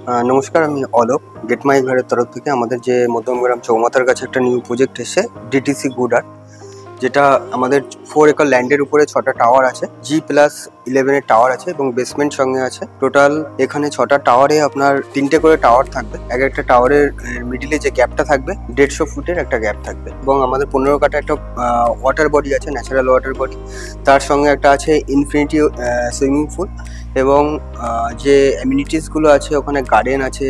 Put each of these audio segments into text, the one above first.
নমস্কার, আমি Alok. Get my ঘরের তরফ থেকে আমাদের যে মধ্যমগ্রাম চৌমাথার কাছে একটা নিউ প্রজেক্ট এসেছে, ডিটিসি গুড আর্ট, যেটা আমাদের 4 একর ল্যান্ডের উপরে 6টা টাওয়ার আছে, G+11 এর টাওয়ার আছে এবং বেসমেন্ট সঙ্গে আছে। টোটাল এখানে 6টা টাওয়ারে আপনার 3টে করে টাওয়ার থাকবে। এক একটা টাওয়ারের মিডিলে যে গ্যাপটা থাকবে 150 ফুটের একটা গ্যাপ থাকবে এবং আমাদের 15 কাটা একটা ওয়াটার বডি আছে, ন্যাচারাল ওয়াটার বডি। তার সঙ্গে একটা আছে ইনফিনিটি সুইমিং পুল এবং যে অ্যামিনিটিসগুলো আছে ওখানে গার্ডেন আছে,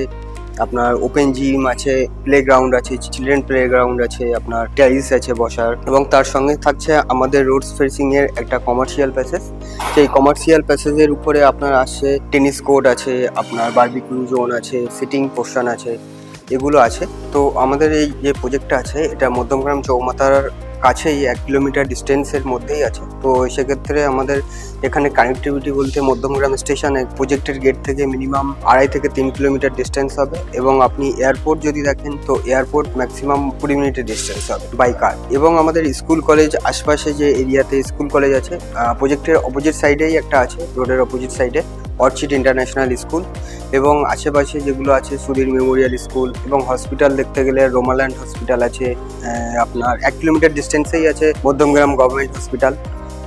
আপনার ওপেন জিম আছে, প্লেগ্রাউন্ড আছে, চিলড্রেন প্লেগ্রাউন্ড আছে, আপনার টেরিস আছে বসার, এবং তার সঙ্গে থাকছে আমাদের রোডস ফেসিং এর একটা কমার্শিয়াল প্যাসেজ। সেই কমার্শিয়াল প্যাসেজের উপরে আপনার আসছে টেনিস কোর্ট আছে, আপনার বারবিকিউ জোন আছে, সিটিং পোর্শন আছে, এগুলো আছে। তো আমাদের এই যে প্রজেক্টটা আছে এটা মধ্যমগ্রাম চৌমাথার কাছেই 1 কিলোমিটার ডিস্টেন্সের মধ্যেই আছে। তো সেক্ষেত্রে আমাদের এখানে কানেক্টিভিটি বলতে মধ্যমগ্রাম স্টেশনে প্রজেক্টের গেট থেকে মিনিমাম 2.5 থেকে 3 কিলোমিটার ডিস্টেন্স হবে, এবং আপনি এয়ারপোর্ট যদি দেখেন তো এয়ারপোর্ট ম্যাক্সিমাম 20 মিনিটের ডিস্টেন্স হবে বাই কার। এবং আমাদের স্কুল কলেজ আশপাশে যে এরিয়াতে স্কুল কলেজ আছে, প্রজেক্টের অপোজিট সাইডেই একটা আছে, রোডের অপোজিট সাইডে অর্চিড ইন্টারন্যাশনাল স্কুল, এবং আশেপাশে যেগুলো আছে সুধীর মেমোরিয়াল স্কুল, এবং হসপিটাল দেখতে গেলে রোমাল্যান্ড হসপিটাল আছে, আপনার 1 কিলোমিটার ডিস্টেন্সেই আছে মধ্যমগ্রাম গভর্নমেন্ট হসপিটাল,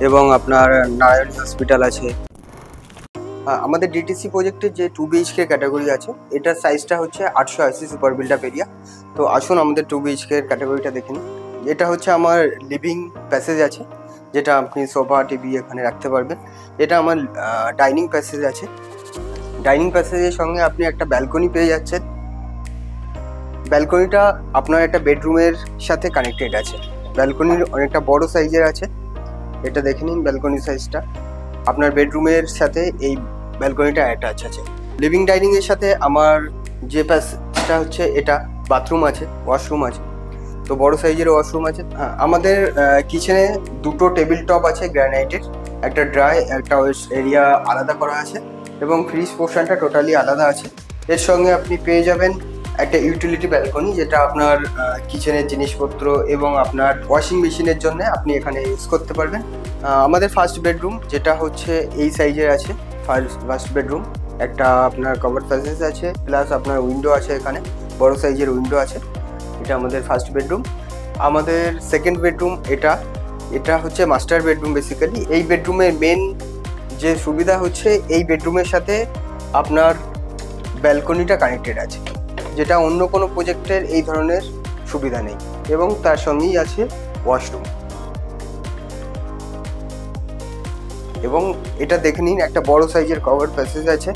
এবং আপনার নারায়ণ হসপিটাল আছে। আমাদের ডিটিসি প্রজেক্টের যে 2 BHK ক্যাটাগরি আছে, এটার সাইজটা হচ্ছে 880 সুপার বিল্ড আপ এরিয়া। তো আসুন আমাদের 2 BHK এর ক্যাটাগরিটা দেখে নিন। এটা হচ্ছে আমার লিভিং প্যাসেজ আছে, যেটা আপনি সোফা টিভি এখানে রাখতে পারবেন। এটা আমার ডাইনিং প্যাসেজ আছে। ডাইনিং প্যাসেজের সঙ্গে আপনি একটা ব্যালকনি পেয়ে যাচ্ছেন। ব্যালকনিটা আপনার একটা বেডরুমের সাথে কানেক্টেড আছে। ব্যালকনির অনেকটা বড় সাইজের আছে, এটা দেখে নিন। ব্যালকনি সাইজটা আপনার বেডরুমের সাথে এই ব্যালকনিটা অ্যাটাচ আছে। লিভিং ডাইনিং এর সাথে আমার যে প্যাসেজটা হচ্ছে এটা বাথরুম আছে, ওয়াশরুম আছে, তো বড় সাইজের ওয়াশরুম আছে। আমাদের কিচেনে 2টো টেবিল টপ আছে গ্রানাইটের, একটা ড্রাই একটা ওয়েস্ট এরিয়া আলাদা করা আছে, এবং ফ্রিজ পোর্শনটা টোটালি আলাদা আছে। এর সঙ্গে আপনি পেয়ে যাবেন একটা ইউটিলিটি ব্যালকনি, যেটা আপনার কিচেনের জিনিসপত্র এবং আপনার ওয়াশিং মেশিনের জন্য আপনি এখানে ইউজ করতে পারবেন। আমাদের ফার্স্ট বেডরুম যেটা হচ্ছে এই সাইজের আছে, ফার্স্ট বেডরুম একটা আপনার কভার প্যাসেজ আছে, প্লাস আপনার উইন্ডো আছে, এখানে বড় সাইজের উইন্ডো আছে। এটা আমাদের ফার্স্ট বেডরুম। আমাদের সেকেন্ড বেডরুম এটা হচ্ছে মাস্টার বেডরুম বেসিক্যালি। এই বেডরুমের মেন যে সুবিধা হচ্ছে এই বেডরুমের সাথে আপনার ব্যালকনিটা কানেক্টেড আছে, যেটা অন্য কোনো প্রজেক্টের এই ধরনের সুবিধা নেই, এবং তার সঙ্গেই আছে ওয়াশরুম। এবং এটা দেখে নিন, একটা বড় সাইজের কভার প্যাসেজ আছে,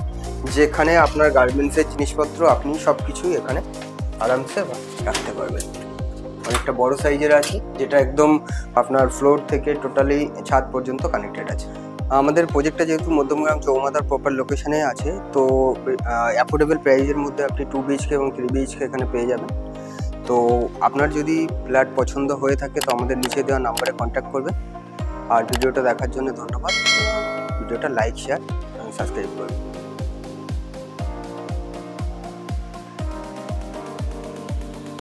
যেখানে আপনার গার্মেন্টসের জিনিসপত্র আপনি সব কিছুই এখানে আরামসে রাখতে পারবেন। অনেকটা বড় সাইজের আছে, যেটা একদম আপনার ফ্লোর থেকে টোটালি ছাদ পর্যন্ত কানেক্টেড আছে। আমাদের প্রজেক্টটা যেহেতু মধ্যমগ্রাম চৌমাথার প্রপার লোকেশনে আছে, তো অ্যাফোর্ডেবল প্রাইসের মধ্যে আপনি 2 BHK এবং 3 BHK এখানে পেয়ে যাবেন। তো আপনার যদি ফ্ল্যাট পছন্দ হয়ে থাকে তো আমাদের নিচে দেওয়া নাম্বারে কন্ট্যাক্ট করবেন। আর ভিডিওটা দেখার জন্য ধন্যবাদ। ভিডিওটা লাইক, শেয়ার এবং সাবস্ক্রাইব করবেন।